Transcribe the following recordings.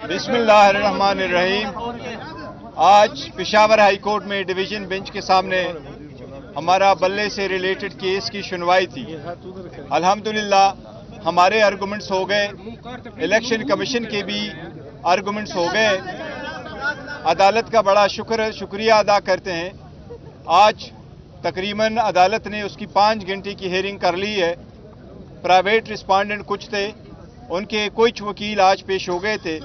बिस्मिल्लाहिर्रहमानिर्रहीम। आज Peshawar high court में डिवीजन बेंच के सामने हमारा बल्ले से रिलेटेड केस की सुनवाई थी। अल्हम्दुलिल्लाह हमारे आर्गूमेंट्स हो गए, इलेक्शन कमीशन के भी आर्गूमेंट्स हो गए। अदालत का बड़ा शुक्रिया अदा करते हैं। आज तकरीबन अदालत ने उसकी 5 घंटे की हियरिंग कर ली है। प्राइवेट रिस्पॉन्डेंट कुछ थे, उनके कुछ वकील आज पेश हो गए थे,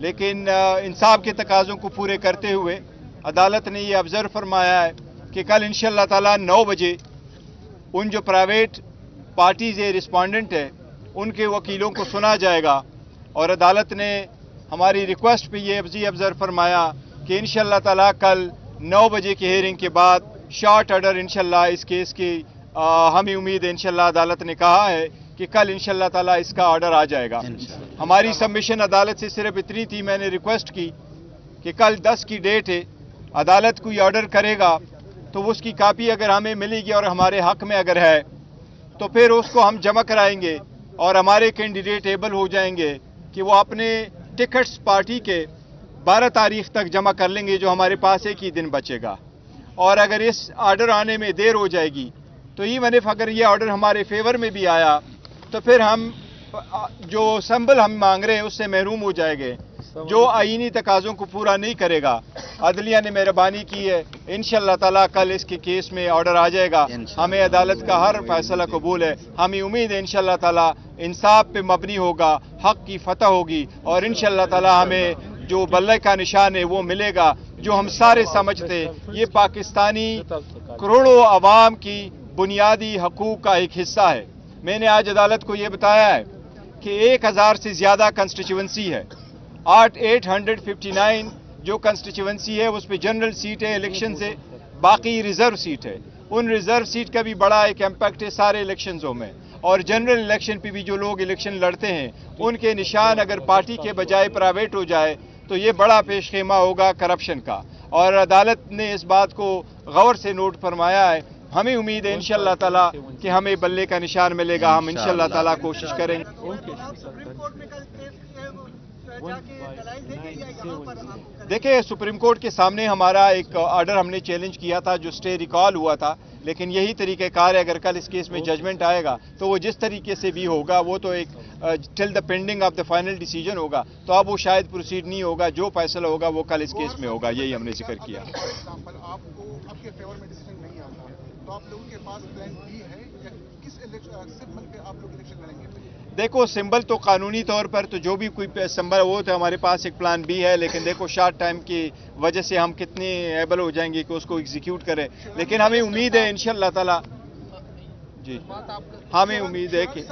लेकिन इंसाफ के तकाज़ों को पूरे करते हुए अदालत ने ये ऑब्ज़र्व फरमाया है कि कल इंशाअल्लाह ताला 9 बजे उन जो प्राइवेट पार्टीज़ रिस्पॉन्डेंट है उनके वकीलों को सुना जाएगा। और अदालत ने हमारी रिक्वेस्ट पे ये ऑब्ज़र्व फरमाया कि इंशाअल्लाह ताला कल 9 बजे की हियरिंग के बाद शॉर्ट ऑर्डर इंशाअल्लाह इस केस की हमें उम्मीद है। इंशाअल्लाह अदालत ने कहा है कि कल इंशाअल्लाह ताला इसका ऑर्डर आ जाएगा। हमारी सबमिशन अदालत से सिर्फ इतनी थी, मैंने रिक्वेस्ट की कि कल 10 की डेट है, अदालत कोई ऑर्डर करेगा तो उसकी कापी अगर हमें मिलेगी और हमारे हक में अगर है तो फिर उसको हम जमा कराएंगे और हमारे कैंडिडेट एबल हो जाएंगे कि वो अपने टिकट्स पार्टी के 12 तारीख तक जमा कर लेंगे, जो हमारे पास एक ही दिन बचेगा। और अगर इस ऑर्डर आने में देर हो जाएगी तो इवन इफ अगर ये ऑर्डर हमारे फेवर में भी आया तो फिर हम जो संबल हम मांग रहे हैं उससे महरूम हो जाएंगे, जो आईनी तकाज़ों को पूरा नहीं करेगा। अदलिया ने मेहरबानी की है, इंशाअल्लाह ताला कल इसके केस में ऑर्डर आ जाएगा। हमें अदालत का हर फैसला कबूल है। हमें उम्मीद है इंशाअल्लाह ताला इंसाफ पे मबनी होगा, हक की फतह होगी और इंशाअल्लाह ताला हमें जो बल्ले का निशान है वो मिलेगा, जो हम सारे समझते ये पाकिस्तानी करोड़ों अवाम की बुनियादी हकूक का एक हिस्सा है। मैंने आज अदालत को ये बताया है कि 1000 से ज़्यादा कंस्टिट्यूंसी है। 859 जो कंस्टिट्यूंसी है उस पर जनरल सीट है इलेक्शन से, बाकी रिजर्व सीट है। उन रिजर्व सीट का भी बड़ा एक इम्पैक्ट है सारे इलेक्शंसों में। और जनरल इलेक्शन पे भी जो लोग इलेक्शन लड़ते हैं उनके निशान अगर पार्टी के बजाय प्राइवेट हो जाए तो ये बड़ा पेशखेमा होगा करप्शन का। और अदालत ने इस बात को गौर से नोट फरमाया है। हमें उम्मीद है इंशाअल्लाह ताला कि हमें बल्ले का निशान मिलेगा। हम इंशाअल्लाह ताला कोशिश करेंगे। देखिए, सुप्रीम कोर्ट के सामने हमारा एक ऑर्डर हमने चैलेंज किया था जो स्टे रिकॉल हुआ था, लेकिन यही तरीक़ेकार है। अगर कल इस केस में जजमेंट आएगा तो वो जिस तरीके से भी होगा वो तो एक till the pending of the final decision होगा, तो अब वो शायद प्रोसीड नहीं होगा। जो फैसला होगा वो कल इस केस में होगा, यही हमने जिक्र किया। तो आप लोगों के पास प्लान बी है या किस सिंबल पे आप लोग इलेक्शन लड़ेंगे? देखो, सिंबल तो कानूनी तौर पर तो जो भी कोई सिंबल वो तो हमारे पास एक प्लान बी है, लेकिन देखो शॉर्ट टाइम की वजह से हम कितने एबल हो जाएंगे कि उसको एग्जीक्यूट करें। लेकिन हमें उम्मीद है इंशाअल्लाह ताला, जी हमें उम्मीद है कि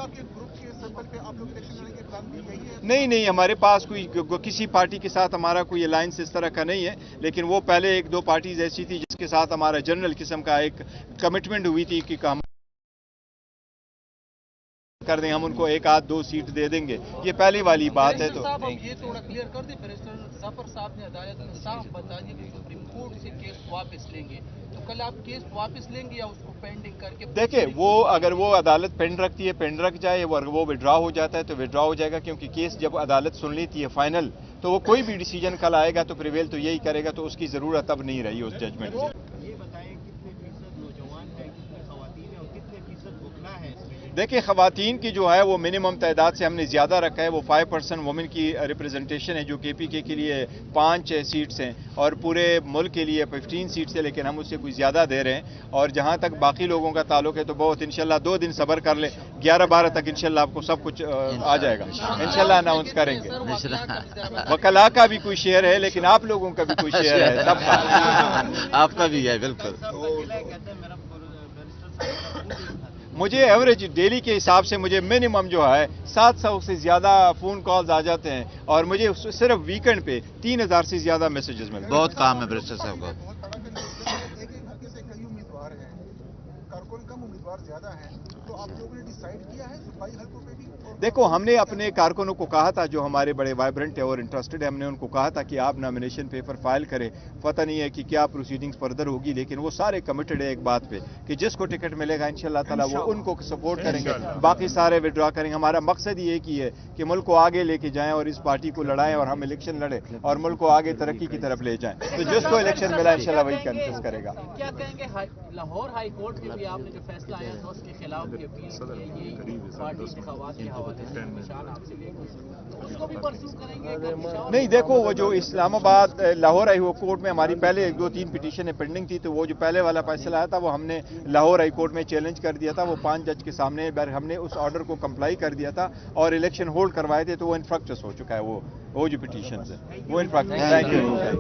नहीं, हमारे पास कोई किसी पार्टी के साथ हमारा कोई अलायंस इस तरह का नहीं है। लेकिन वो पहले 1-2 पार्टीज ऐसी थी जिसके साथ हमारा जनरल किस्म का एक कमिटमेंट हुई थी कि हम कर दें, हम उनको 1-2 सीट दे देंगे। ये पहली वाली बात है। तो ये थोड़ा क्लियर कर दें, बैरिस्टर जफर साहब ने अदालत में साफ बता दिया कि सुप्रीम कोर्ट से केस वापस लेंगे, तो कल आप केस वापस लेंगे या उसको पेंडिंग करके? देखिए, वो अगर वो अदालत पेंड रखती है, पेंड रख जाए, वो विड्रॉ हो जाता है तो विड्रॉ हो जाएगा, क्योंकि केस जब अदालत सुन लेती है फाइनल तो वो कोई भी डिसीजन कल आएगा तो प्रिवेल तो यही करेगा, तो उसकी जरूरत अब नहीं रही उस जजमेंट की। देखिए, ख़वातीन की जो है वो मिनिमम तादाद से हमने ज़्यादा रखा है। वो 5% वुमेन की रिप्रेजेंटेशन है, जो KPK के लिए 5 सीट्स हैं और पूरे मुल्क के लिए 15 सीट्स है, लेकिन हम उससे कुछ ज़्यादा दे रहे हैं। और जहाँ तक बाकी लोगों का ताल्लुक है तो बहुत इंशाल्लाह 2 दिन सब्र कर ले, 11-12 तक इंशाल्लाह आपको सब कुछ आ जाएगा। इंशाल्लाह अनाउंस करेंगे। वकला का भी कोई शेयर है, लेकिन आप लोगों का भी कोई शेयर है, सबका आपका भी है। बिल्कुल, मुझे एवरेज डेली के हिसाब से मुझे मिनिमम जो है 700 से ज़्यादा फ़ोन कॉल्स आ जाते हैं और मुझे सिर्फ वीकेंड पे 3000 से ज़्यादा मैसेजेस मिलते हैं। बहुत काम है बैरिस्टर साहब का। تو آپ لوگوں نے ڈیسائیڈ کیا ہے صوبائی حلقوں پہ بھی؟ دیکھو ہم نے اپنے کارکنوں کو کہا تھا جو ہمارے بڑے وائبرنٹ ہے اور انٹرسٹڈ ہے، ہم نے ان کو کہا تھا کہ آپ نامینیشن پیپر فائل کریں، پتہ نہیں ہے کہ کیا پروسیڈنگز فردر ہوگی، لیکن وہ سارے کمیٹڈ ہے ایک بات پہ کہ جس کو ٹکٹ ملے گا انشاءاللہ تعالیٰ وہ ان کو سپورٹ کریں گے، باقی سارے وڈرا کریں گے۔ ہمارا مقصد ہی ایک ہی ہے کہ ملک کو آگے لے کے جائیں اور اس پارٹی کو لڑائیں اور ہم الیکشن لڑیں اور ملک کو آگے ترقی کی طرف لے جائیں، تو جس کو الیکشن ملا انشاءاللہ وہی کنٹیسٹ کرے گا۔ کیا کہیں گے لاہور ہائی کورٹ میں بھی آپ نے جو فیصلہ آیا تھا اس کے خلاف بھی اپیل کی ہے، یہی پارٹی انتخابات کے حوالے سے نشان آپ سے لے کر اس کو بھی پرسو کریں گے؟ نہیں دیکھو وہ جو اسلام آباد لاہور ہائی کورٹ میں ہماری پہلے 2-3 پٹیشنیں پینڈنگ تھی، تو وہ جو پہلے والا فیصلہ آیا تھا وہ ہم نے لاہور ہائی کورٹ میں چیلنج کر دیا تھا، وہ 5 جج کے سامنے ہم نے اس آرڈر کو کمپلائی کر دیا تھا اور الیکشن ہولڈ کروائے تھے، تو وہ انفرکٹس ہو چکا ہے، وہ جو پٹیشنز ہیں وہ انفرکٹس۔